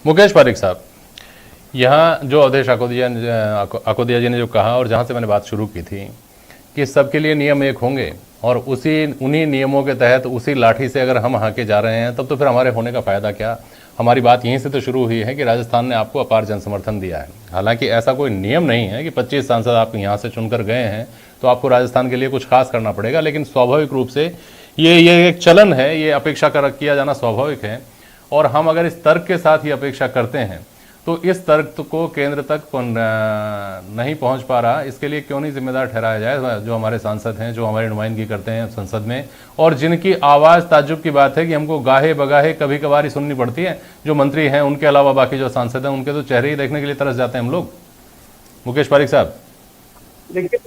मुकेश पारिक साहब, यहाँ जो अवधेश आकोदिया जी ने जो कहा और जहाँ से मैंने बात शुरू की थी कि सबके लिए नियम एक होंगे और उन्हीं नियमों के तहत उसी लाठी से अगर हम हाके जा रहे हैं तब तो फिर हमारे होने का फ़ायदा क्या। हमारी बात यहीं से तो शुरू हुई है कि राजस्थान ने आपको अपार जनसमर्थन दिया है। हालांकि ऐसा कोई नियम नहीं है कि 25 सांसद आप यहाँ से चुनकर गए हैं तो आपको राजस्थान के लिए कुछ खास करना पड़ेगा, लेकिन स्वाभाविक रूप से ये एक चलन है, ये अपेक्षा किया जाना स्वाभाविक है। और हम अगर इस तर्क के साथ ही अपेक्षा करते हैं तो इस तर्क को केंद्र तक नहीं पहुंच पा रहा, इसके लिए क्यों नहीं जिम्मेदार ठहराया जाए जो हमारे सांसद हैं, जो हमारी नुमाइंदगी करते हैं संसद में, और जिनकी आवाज़ ताज्जुब की बात है कि हमको गाहे बगाहे कभी कभार ही सुननी पड़ती है। जो मंत्री हैं उनके अलावा बाकी जो सांसद हैं उनके तो चेहरे ही देखने के लिए तरस जाते हैं हम लोग। मुकेश पारिक साहब, देखिए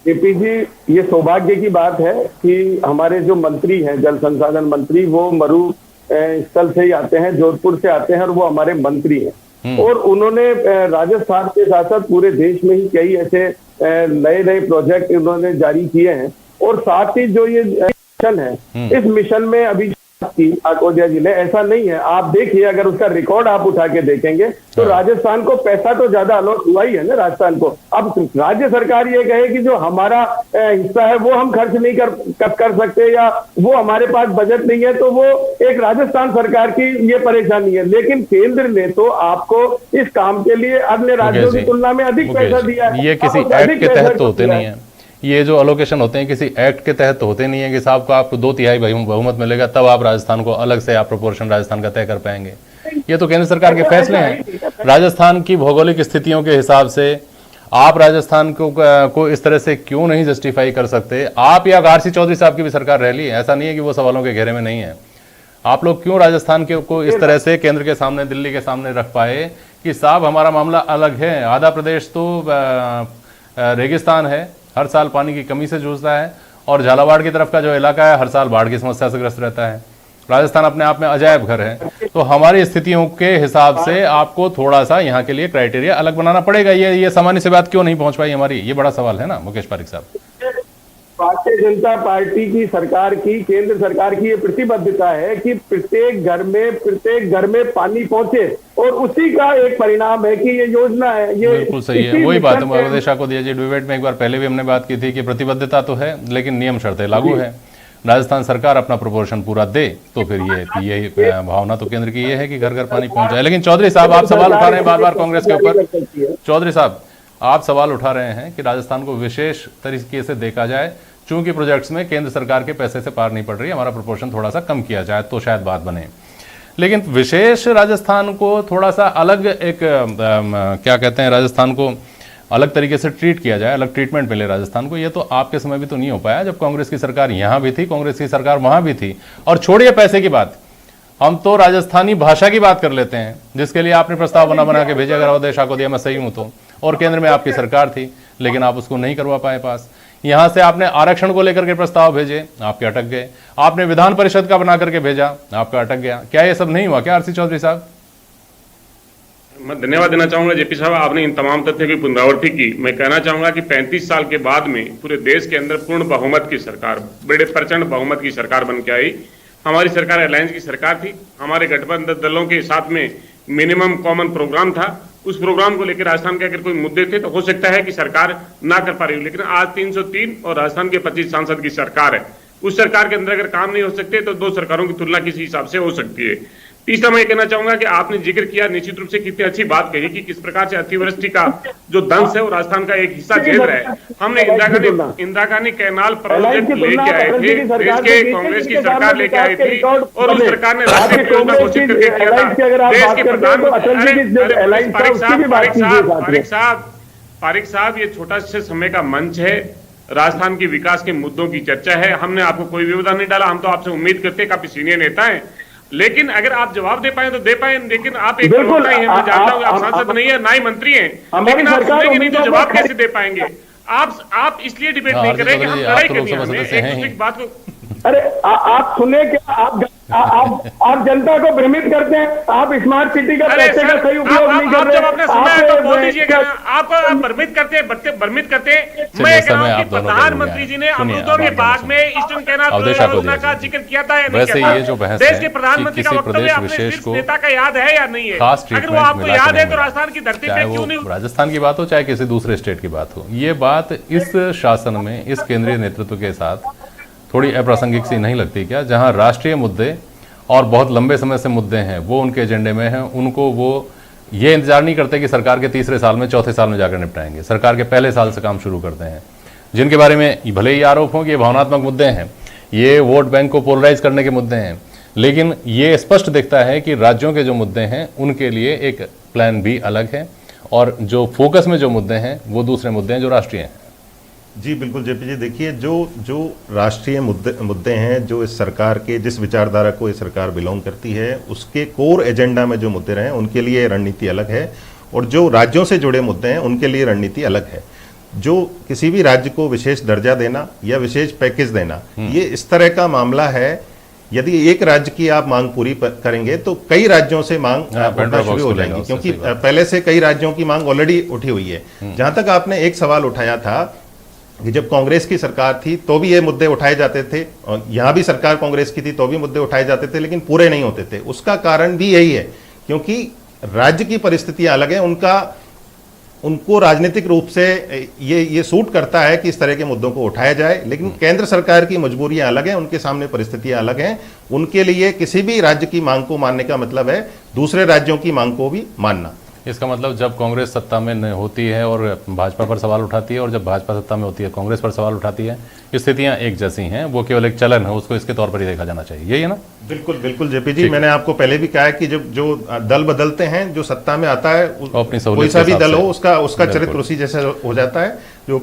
जेपी जी, ये सौभाग्य की बात है कि हमारे जो मंत्री हैं, जल संसाधन मंत्री, वो मरु स्थल से ही आते हैं, जोधपुर से आते हैं और वो हमारे मंत्री हैं। और उन्होंने राजस्थान के साथ साथ पूरे देश में ही कई ऐसे नए नए प्रोजेक्ट उन्होंने जारी किए हैं। और साथ ही जो ये मिशन है, इस मिशन में अभी की आकोदिया जी ने, ऐसा नहीं है, आप देखिए अगर उसका रिकॉर्ड आप उठा के देखेंगे तो राजस्थान को पैसा तो ज्यादा अलॉट हुआ ही है ना राजस्थान को। अब राज्य सरकार ये कहे कि जो हमारा हिस्सा है वो हम खर्च नहीं कर सकते या वो हमारे पास बजट नहीं है, तो वो एक राजस्थान सरकार की ये परेशानी है। लेकिन केंद्र ने तो आपको इस काम के लिए अन्य राज्यों की तुलना में अधिक पैसा दिया है। ये किसी एक्ट के तहत तो होते नहीं है, ये जो अलोकेशन होते हैं किसी एक्ट के तहत तो होते नहीं है कि साहब को आपको 2/3 बहुमत मिलेगा तब आप राजस्थान को अलग से आप प्रोपोर्शन राजस्थान का तय कर पाएंगे। ये तो केंद्र सरकार के फैसले हैं। राजस्थान की भौगोलिक स्थितियों के हिसाब से आप राजस्थान को इस तरह से क्यों नहीं जस्टिफाई कर सकते। आप या आरसी चौधरी साहब की भी सरकार रह ली, ऐसा नहीं है कि वो सवालों के घेरे में नहीं है। आप लोग क्यों राजस्थान को इस तरह से केंद्र के सामने, दिल्ली के सामने रख पाए कि साहब हमारा मामला अलग है। आधा प्रदेश तो रेगिस्तान है, हर साल पानी की कमी से जूझता है, और झालावाड़ की तरफ का जो इलाका है हर साल बाढ़ की समस्या से ग्रस्त रहता है। राजस्थान अपने आप में अजायब घर है। तो हमारी स्थितियों के हिसाब से आपको थोड़ा सा यहाँ के लिए क्राइटेरिया अलग बनाना पड़ेगा। ये सामान्य सी बात क्यों नहीं पहुंच पाई हमारी, ये बड़ा सवाल है ना मुकेश पारिक साहब। भारतीय जनता पार्टी की सरकार की, केंद्र सरकार की ये प्रतिबद्धता है कि प्रत्येक घर में पानी पहुंचे, और उसी का एक परिणाम है कि ये योजना है। ये बिल्कुल सही है, वही बात अवधेश आकोदिया जी, डिबेट में एक बार पहले भी हमने बात की थी कि प्रतिबद्धता तो है लेकिन नियम शर्तें लागू है। राजस्थान सरकार अपना प्रोपोर्शन पूरा दे तो फिर ये भावना तो केंद्र की ये है कि घर घर पानी पहुंच जाए। लेकिन चौधरी साहब, आप सवाल उठा रहे हैं बार बार कांग्रेस के ऊपर। चौधरी साहब, आप सवाल उठा रहे हैं कि राजस्थान को विशेष तरीके से देखा जाए, चूंकि प्रोजेक्ट्स में केंद्र सरकार के पैसे से पार नहीं पड़ रही, हमारा प्रोपोर्शन थोड़ा सा कम किया जाए तो शायद बात बने। लेकिन विशेष राजस्थान को थोड़ा सा अलग एक क्या कहते हैं, राजस्थान को अलग तरीके से ट्रीट किया जाए, अलग ट्रीटमेंट मिले राजस्थान को, ये तो आपके समय भी तो नहीं हो पाया जब कांग्रेस की सरकार यहाँ भी थी, कांग्रेस की सरकार वहां भी थी। और छोड़िए पैसे की बात, हम तो राजस्थानी भाषा की बात कर लेते हैं, जिसके लिए आपने प्रस्ताव बना के भेजा, अगर अवधेश आकोदिया मैं सही हूं तो, और केंद्र में आपकी सरकार थी लेकिन आप उसको नहीं करवा पाए पास। यहां से आपने आरक्षण को लेकर के प्रस्ताव भेजे, आपके अटक गए। आपने विधान परिषद का बना करके भेजा, आपका अटक गया। क्या ये सब नहीं हुआ क्या आरसी चौधरी साहब? मैं धन्यवाद देना चाहूंगा जेपी साहब, आपने इन तमाम तथ्यों की पुनरावृत्ति की। मैं कहना चाहूंगा कि 35 साल के बाद में पूरे देश के अंदर पूर्ण बहुमत की सरकार, बड़े प्रचंड बहुमत की सरकार बन के आई। हमारी सरकार अलायंस की सरकार थी, हमारे गठबंधन दलों के साथ में मिनिमम कॉमन प्रोग्राम था। उस प्रोग्राम को लेकर राजस्थान के अगर कोई मुद्दे थे तो हो सकता है कि सरकार ना कर पा रही हो, लेकिन आज 303 और राजस्थान के 25 सांसद की सरकार है। उस सरकार के अंदर अगर काम नहीं हो सकते तो दो सरकारों की तुलना किसी हिसाब से हो सकती है। तीसरा मैं कहना चाहूंगा कि आपने जिक्र किया निश्चित रूप से कितनी अच्छी बात कही कि किस प्रकार से अतिवृष्टि का जो दंश है वो राजस्थान का एक हिस्सा झेल रहा है। हमने इंदिरा गांधी कैनाल प्रोजेक्ट लेके आए थे, देश के कांग्रेस की सरकार लेके आई थी, और उस सरकार ने राष्ट्रीय परियोजना घोषित करके किया था। देश के पारिक साहब, ये छोटा सा समय का मंच है, राजस्थान के विकास के मुद्दों की चर्चा है। हमने आपको कोई विवाद नहीं डाला, हम तो आपसे उम्मीद करते हैं काफी सीनियर नेता हैं, लेकिन अगर आप जवाब दे पाए तो दे पाए। लेकिन आप एक प्रवक्ता ही हैं, मैं जानता हूं आप सांसद नहीं है ना ही मंत्री हैं, लेकिन आप सुनेंगे नहीं तो जवाब कैसे दे पाएंगे? आप इसलिए डिबेट नहीं कर रहे कि हम लड़ाई करनी है, एक दूसरे की बात को अरे आप सुने क्या? आप जनता को भ्रमित करते हैं। आप स्मार्ट सिटी का अरे पैसे का सर, सही उपयोग नहीं कर आप रहे। जब आपने सुना है तो बोल दीजिएगा। आप भ्रमित करते मैं कह रहा हूं कि प्रधानमंत्री जी ने अमृतों के बाग में ईस्टर्न कैनाल योजना का जिक्र किया था या नहीं वैसे किया था? ये जो बहस देश है के प्रधानमंत्री कि का किसी वक्तव्य प्रदेश अपने विशेष शीर्ष को नेता का याद है या नहीं है? खास अगर वो ट्रीटमेंट आपको मिला याद के है नहीं तो मिला। राजस्थान की धरती चाहे पे क्यों नहीं? वो राजस्थान की बात हो चाहे किसी दूसरे स्टेट की बात हो, ये बात इस शासन में इस केंद्रीय नेतृत्व के साथ थोड़ी अप्रासंगिक सी नहीं लगती क्या? जहां राष्ट्रीय मुद्दे और बहुत लंबे समय से मुद्दे हैं वो उनके एजेंडे में हैं, उनको वो ये इंतजार नहीं करते कि सरकार के तीसरे साल में चौथे साल में जाकर निपटाएंगे, सरकार के पहले साल से काम शुरू करते हैं। जिनके बारे में भले ही आरोप हो कि ये भावनात्मक मुद्दे हैं, ये वोट बैंक को पोलराइज करने के मुद्दे हैं, लेकिन ये स्पष्ट दिखता है कि राज्यों के जो मुद्दे हैं उनके लिए एक प्लान भी अलग है और जो फोकस में जो मुद्दे हैं वो दूसरे मुद्दे हैं जो राष्ट्रीय हैं। जी बिल्कुल जेपी जी, देखिए जो राष्ट्रीय मुद्दे हैं, जो इस सरकार के जिस विचारधारा को ये सरकार बिलोंग करती है उसके कोर एजेंडा में जो मुद्दे रहे उनके लिए रणनीति अलग है, और जो राज्यों से जुड़े मुद्दे हैं उनके लिए रणनीति अलग है। जो किसी भी राज्य को विशेष दर्जा देना या विशेष पैकेज देना, ये इस तरह का मामला है। यदि एक राज्य की आप मांग पूरी करेंगे तो कई राज्यों से मांग उठना शुरू हो जाएगी, क्योंकि पहले से कई राज्यों की मांग ऑलरेडी उठी हुई है। जहां तक आपने एक सवाल उठाया था कि जब कांग्रेस की सरकार थी तो भी ये मुद्दे उठाए जाते थे, और यहां भी सरकार कांग्रेस की थी तो भी मुद्दे उठाए जाते थे, लेकिन पूरे नहीं होते थे। उसका कारण भी यही है क्योंकि राज्य की परिस्थितियां अलग है, उनको राजनीतिक रूप से ये सूट करता है कि इस तरह के मुद्दों को उठाया जाए, लेकिन केंद्र सरकार की मजबूरियां अलग हैं, उनके सामने परिस्थितियां अलग हैं। उनके लिए किसी भी राज्य की मांग को मानने का मतलब है दूसरे राज्यों की मांग को भी मानना। इसका मतलब जब कांग्रेस सत्ता में होती है और भाजपा पर सवाल उठाती है, और जब भाजपा सत्ता में होती है कांग्रेस पर सवाल उठाती है, स्थितियां एक जैसी हैं, वो केवल एक चलन है, उसको इसके तौर पर ही देखा जाना चाहिए। यही है ना? बिल्कुल बिल्कुल जेपी जी, मैंने आपको पहले भी कहा है कि जब जो दल बदलते हैं, जो सत्ता में आता है कोई सा भी दल हो उसका चरित्र उसी जैसा हो जाता है, जो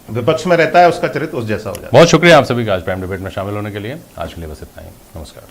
विपक्ष में रहता है उसका चरित्र उस जैसा हो जाता है। बहुत शुक्रिया आप सभी का आज प्राइम डिबेट में शामिल होने के लिए। आज के लिए बस इतना ही। नमस्कार।